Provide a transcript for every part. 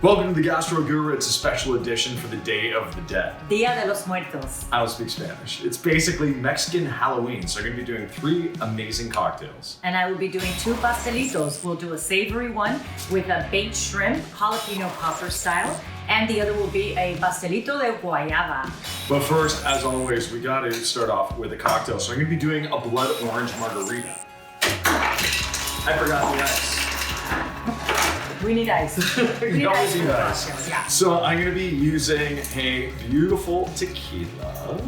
Welcome to the Gastro Guru. It's a special edition for the Day of the Dead. Dia de los Muertos. I don't speak Spanish. It's basically Mexican Halloween, so I'm going to be doing 3 amazing cocktails. And I will be doing 2 pastelitos. We'll do a savory one with a baked shrimp, jalapeno popper style, and the other will be a pastelito de guayaba. But first, as always, we got to start off with a cocktail. So I'm going to be doing a blood orange margarita. I forgot the ice. We need ice. You always need ice. Yeah. So I'm going to be using a beautiful tequila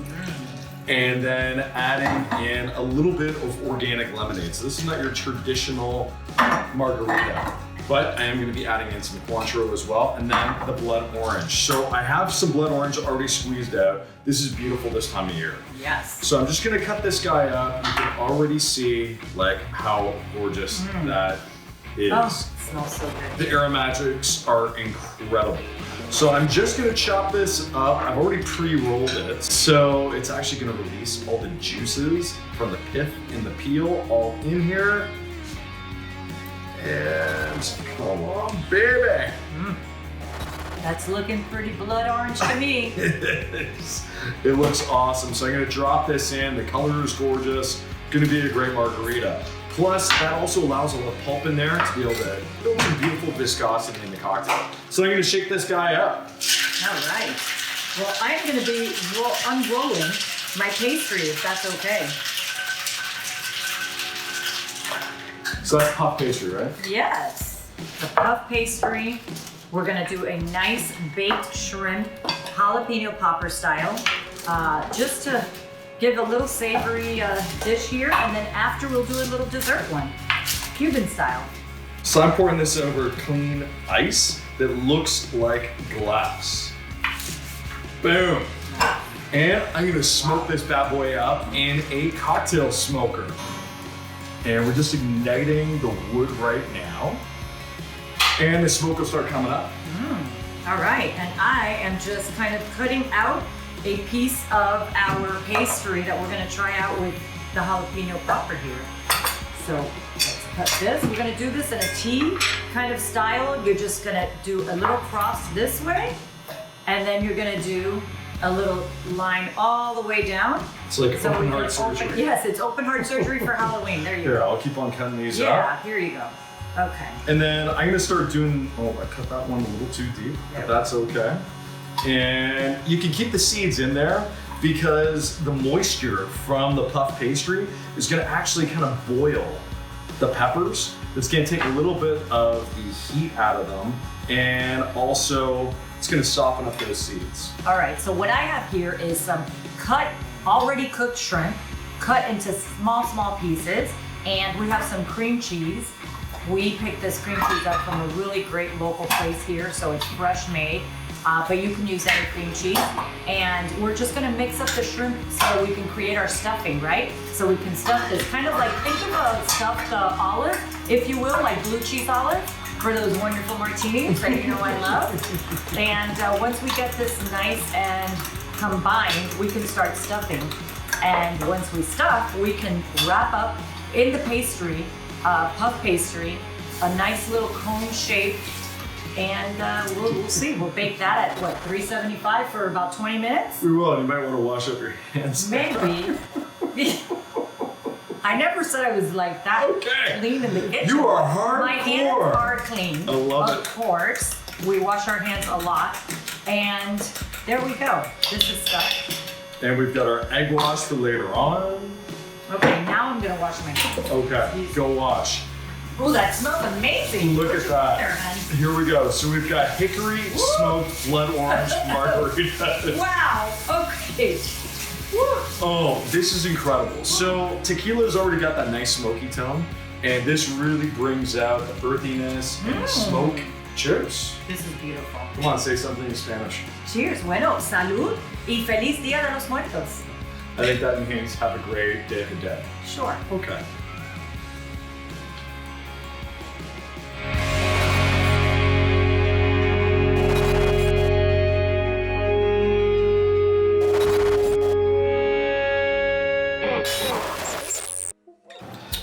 and then adding in a little bit of organic lemonade. So this is not your traditional margarita, but I am going to be adding in some Cointreau as well, and then the blood orange. So I have some blood orange already squeezed out. This is beautiful this time of year. Yes. So I'm just going to cut this guy up. You can already see like how gorgeous that is. Oh, it smells so good. The aromatics are incredible. So I'm just gonna chop this up. I've already pre-rolled it. So it's actually gonna release all the juices from the pith and the peel all in here. And come on, baby. That's looking pretty blood orange to me. It looks awesome. So I'm gonna drop this in. The color is gorgeous. Gonna be a great margarita. Plus, that also allows all the pulp in there to be able to build some beautiful viscosity in the cocktail. So I'm gonna shake this guy up. All right. Well, I'm going to be unrolling my pastry, if that's okay. So that's puff pastry, right? Yes. The puff pastry. We're going to do a nice baked shrimp, jalapeno popper style, just to give a little savory dish here, and then after we'll do a little dessert one, Cuban style. So I'm pouring this over clean ice that looks like glass. Boom. And I'm gonna smoke this bad boy up in a cocktail smoker. And we're just igniting the wood right now. And the smoke will start coming up. All right, and I am just kind of cutting out a piece of our pastry that we're gonna try out with the jalapeno popper here. So let's cut this. We're gonna do this in a T kind of style. You're just gonna do a little cross this way, and then you're gonna do a little line all the way down. It's like So open we heart can surgery. yes, it's open heart surgery for Halloween. There you Here, go. I'll keep on cutting these Yeah, up. here you go. Okay. And then I'm gonna start doing, oh, I cut that one a little too deep, but that's okay. And you can keep the seeds in there because the moisture from the puff pastry is gonna actually kind of boil the peppers. It's gonna take a little bit of the heat out of them, and also it's gonna soften up those seeds. All right, so what I have here is some already cooked shrimp, cut into small pieces, and we have some cream cheese. We picked this cream cheese up from a really great local place here, so it's fresh made, but you can use any cream cheese. And we're just gonna mix up the shrimp so we can create our stuffing, right? So we can stuff this, kind of like, think of a stuffed olive, if you will, like blue cheese olive, for those wonderful martinis that you know I love. And once we get this nice and combined, we can start stuffing. And once we stuff, we can wrap up in the pastry, puff pastry, a nice little cone shape, and we'll see. We'll bake that at what, 375 for about 20 minutes? We will, you might want to wash up your hands. Maybe. I never said I was like that clean in the kitchen. You are hardcore. My hands are clean. I love it. Of course. We wash our hands a lot. And there we go. This is stuff. And we've got our egg wash for later on. Okay, now I'm gonna wash my hands. Okay, go wash. Oh, that smells amazing. Look at that. There, honey. Here we go. So we've got hickory smoked blood orange margarita. Wow, okay. Woo. Oh, this is incredible. So tequila's already got that nice smoky tone, and this really brings out the earthiness and the smoke. Cheers. This is beautiful. Come on, say something in Spanish. Cheers. Bueno, salud y feliz Dia de los Muertos. I think that means have a great Day of the Dead. Sure. Okay.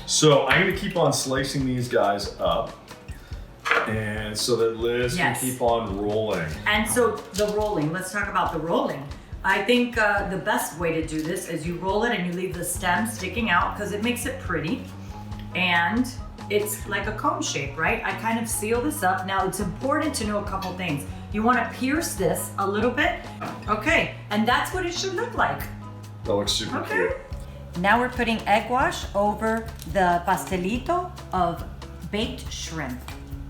So I'm gonna keep on slicing these guys up. And so that Liz Yes. can keep on rolling. And so the rolling, let's talk about the rolling. I think the best way to do this is you roll it and you leave the stem sticking out because it makes it pretty. And it's like a cone shape, right? I kind of seal this up. Now it's important to know a couple things. You want to pierce this a little bit. Okay, and that's what it should look like. That looks super cute. Now we're putting egg wash over the pastelito of baked shrimp.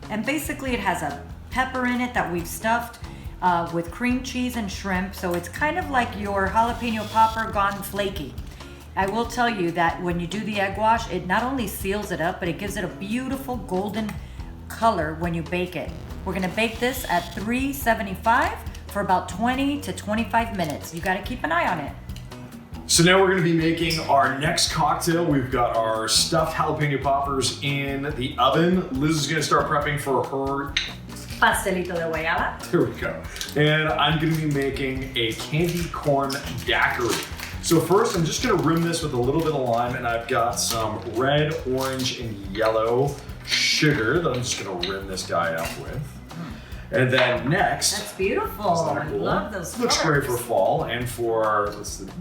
And basically it has a pepper in it that we've stuffed with cream cheese and shrimp. So it's kind of like your jalapeno popper gone flaky. I will tell you that when you do the egg wash, it not only seals it up, but it gives it a beautiful golden color when you bake it. We're gonna bake this at 375 for about 20 to 25 minutes. You gotta keep an eye on it. So now we're gonna be making our next cocktail. We've got our stuffed jalapeno poppers in the oven. Liz is gonna start prepping for her. Pastelito de guayaba. There we go. And I'm gonna be making a candy corn daiquiri. So first, I'm just gonna rim this with a little bit of lime, and I've got some red, orange, and yellow sugar that I'm just gonna rim this guy up with. And then next, That's beautiful. I cool? love those Looks colors. great for fall and for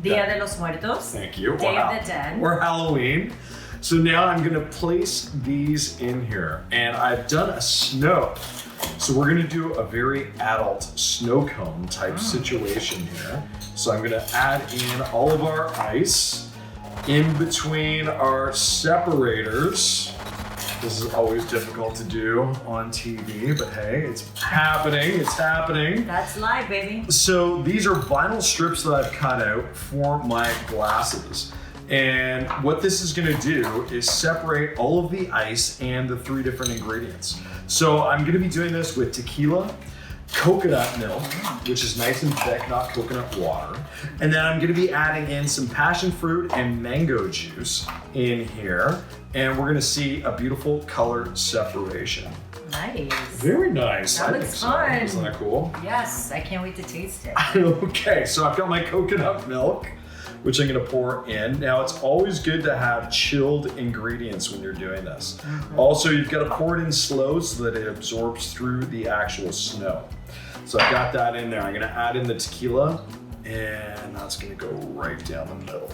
Dia de los Muertos. Thank you. Day of the Dead. Or Halloween. So now I'm gonna place these in here, and I've done a snow. So we're gonna do a very adult snow cone type situation here. So I'm gonna add in all of our ice in between our separators. This is always difficult to do on TV, but hey, it's happening, it's happening. That's live, baby. So these are vinyl strips that I've cut out for my glasses. And what this is gonna do is separate all of the ice and the 3 different ingredients. So I'm gonna be doing this with tequila, coconut milk, which is nice and thick, not coconut water. And then I'm gonna be adding in some passion fruit and mango juice in here. And we're gonna see a beautiful color separation. Nice. Very nice. That I looks think so. fun. Isn't that cool? Yes, I can't wait to taste it. Okay, so I've got my coconut milk, which I'm gonna pour in. Now it's always good to have chilled ingredients when you're doing this. Also, you've gotta pour it in slow so that it absorbs through the actual snow. So I've got that in there. I'm gonna add in the tequila, and that's gonna go right down the middle.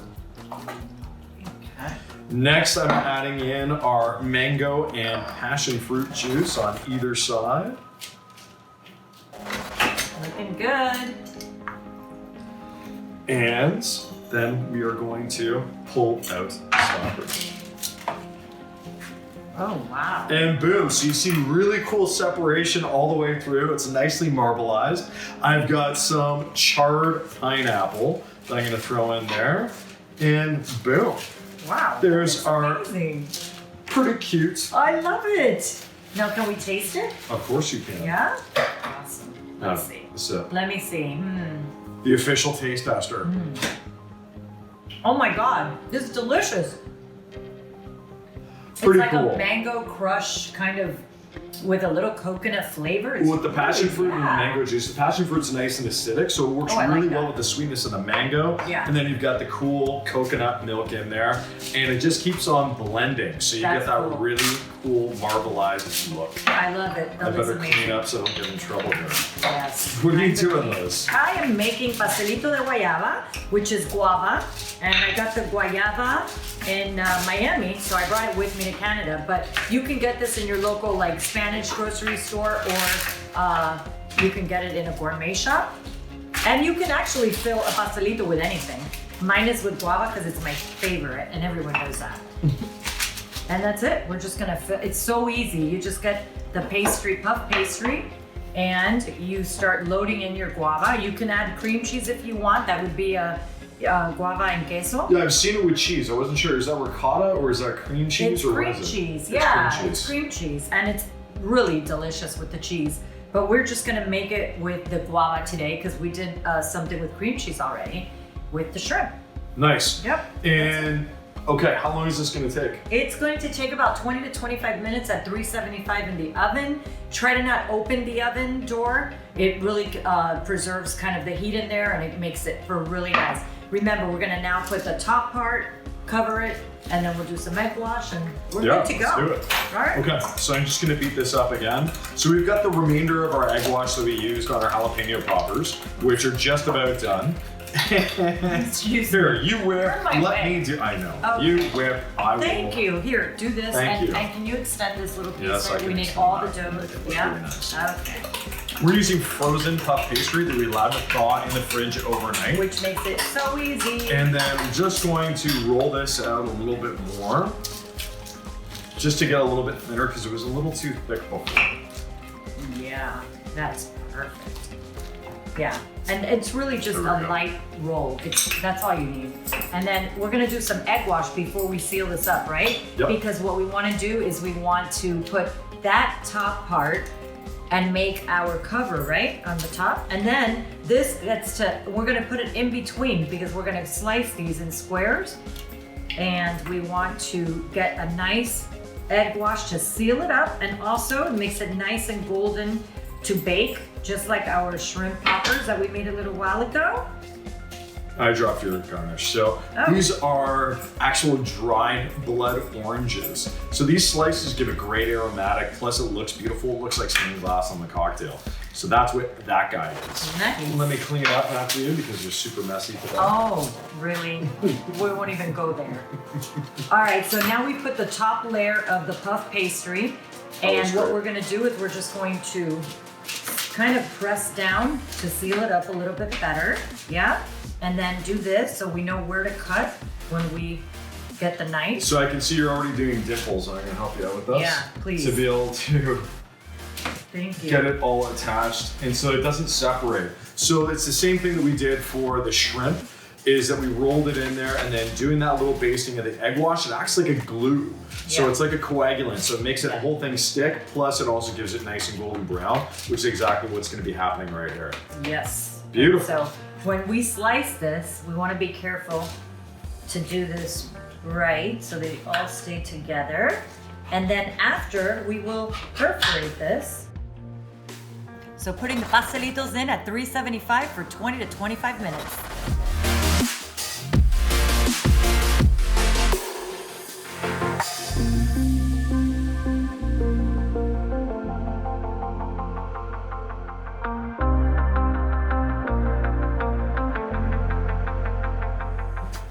Okay. Next, I'm adding in our mango and passion fruit juice on either side. Looking good. And then we are going to pull out the stoppers. Oh, wow. And boom, so you see really cool separation all the way through. It's nicely marbleized. I've got some charred pineapple that I'm gonna throw in there. And boom, Wow. there's that's our amazing. pretty cute. I love it. Now, can we taste it? Of course you can. Yeah? Awesome. Let's see. So Let me see. the official taste tester. Oh my God, this is delicious. Pretty it's like cool. a mango crush kind of with a little coconut flavor. It's With the passion really- fruit and the yeah. mango juice, the passion fruit's nice and acidic, so it works Oh, I like really that. well with the sweetness of the mango. Yeah. And then you've got the cool coconut milk in there, and it just keeps on blending, so you That's get that cool. really cool marbleized look. I love it. I That looks better amazing. clean up so I don't get in trouble here. Yes. What are you I'm doing, cooking. Liz? I am making pastelito de guayaba, which is guava, and I got the guayaba in Miami, so I brought it with me to Canada. But you can get this in your local like Spanish grocery store, or you can get it in a gourmet shop. And you can actually fill a pastelito with anything. Mine is with guava because it's my favorite, and everyone knows that. And that's it. We're just gonna fill. It's so easy. You just get the pastry, puff pastry, and you start loading in your guava. You can add cream cheese if you want. That would be a guava and queso. Yeah, I've seen it with cheese. I wasn't sure. Is that ricotta or is that cream cheese? It's or cream what is it? cheese. It's Yeah, cream it's cheese. cream cheese, and it's really delicious with the cheese. But we're just gonna make it with the guava today because we did something with cream cheese already with the shrimp. Nice. Yep. And okay, how long is this going to take? It's going to take about 20 to 25 minutes at 375 in the oven. Try to not open the oven door. It really preserves kind of the heat in there, and it makes it for really nice. remember, we're gonna now put the top part, cover it, and then we'll do some egg wash and we're Yeah, good to go. let's do it. All right. Okay, so I'm just gonna beat this up again. So we've got the remainder of our egg wash that we used on our jalapeno poppers, which are just about done. Excuse Here, me. you whip, Turn my let way. me do, I know. Okay. You whip, I will. Thank you. Here, do this. Thank you. And can you extend this little piece? Yes, so I we can need extend all the that. dough. Make it look Yeah. really nice. Okay. We're using frozen puff pastry that we allowed to thaw in the fridge overnight. Which makes it so easy. And then I'm just going to roll this out a little bit more, just to get a little bit thinner because it was a little too thick before. Yeah, that's perfect. Yeah, and it's really just a There we go. light roll. That's all you need. And then we're gonna do some egg wash before we seal this up, right? Yep. Because what we wanna do is we want to put that top part and make our cover, right, on the top. And then we're gonna put it in between because we're gonna slice these in squares. And we want to get a nice egg wash to seal it up, and also it makes it nice and golden to bake, just like our shrimp poppers that we made a little while ago. I dropped your garnish. So Oh. these are actual dried blood oranges. So these slices give a great aromatic, plus it looks beautiful. It looks like stained glass on the cocktail. So that's what that guy is. Nice. Let me clean it up after you because you're super messy today. Oh, really? We won't even go there. All right, so now we put the top layer of the puff pastry, and that's what great. we're gonna do is we're just going to kind of press down to seal it up a little bit better, yeah? And then do this so we know where to cut when we get the knife. So I can see you're already doing dimples, and I'm gonna help you out with this. Yeah, please. To be able to Thank you. get it all attached, and so it doesn't separate. So it's the same thing that we did for the shrimp, is that we rolled it in there, and then doing that little basting of the egg wash, it acts like a glue. So Yeah. it's like a coagulant, so it makes it the Yeah. whole thing stick, plus it also gives it nice and golden brown, which is exactly what's gonna be happening right here. Yes. Beautiful. So when we slice this, we want to be careful to do this right so they all stay together. And then after, we will perforate this. So putting the pastelitos in at 375 for 20 to 25 minutes.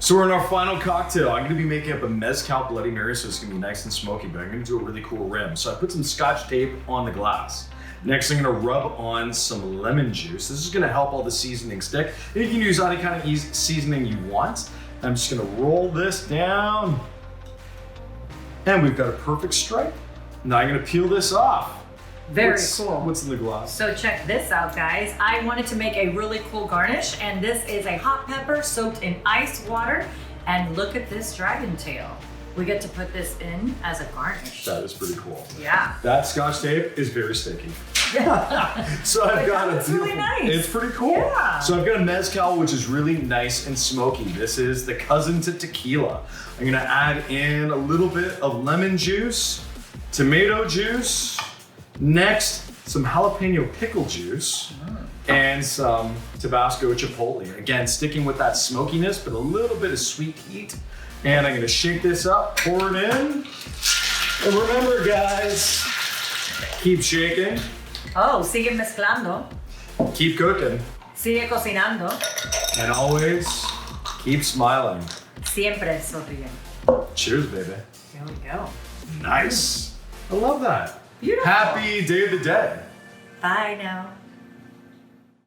So we're in our final cocktail. I'm gonna be making up a Mezcal Bloody Mary, so it's gonna be nice and smoky, but I'm gonna do a really cool rim. So I put some Scotch tape on the glass. Next, I'm gonna rub on some lemon juice. This is gonna help all the seasoning stick. And you can use any kind of seasoning you want. I'm just gonna roll this down. And we've got a perfect stripe. Now I'm gonna peel this off. Very cool. What's in the glass? So check this out, guys. I wanted to make a really cool garnish, and this is a hot pepper soaked in ice water. And look at this dragon tail. We get to put this in as a garnish. That is pretty cool. Yeah. That Scotch tape is very sticky. So I've But got that a looks really beautiful- nice. It's pretty cool. Yeah. So I've got a mezcal, which is really nice and smoky. This is the cousin to tequila. I'm gonna add in a little bit of lemon juice, tomato juice, next some jalapeno pickle juice, and some Tabasco chipotle. Again, sticking with that smokiness, but a little bit of sweet heat. And I'm gonna shake this up, pour it in. And remember, guys, keep shaking, Oh, sigue mezclando. keep cooking, Sigue cocinando. and always keep smiling. Siempre sonriendo. Cheers, baby. Here we go. Nice. I love that. Beautiful. Happy Day of the Dead. Bye now.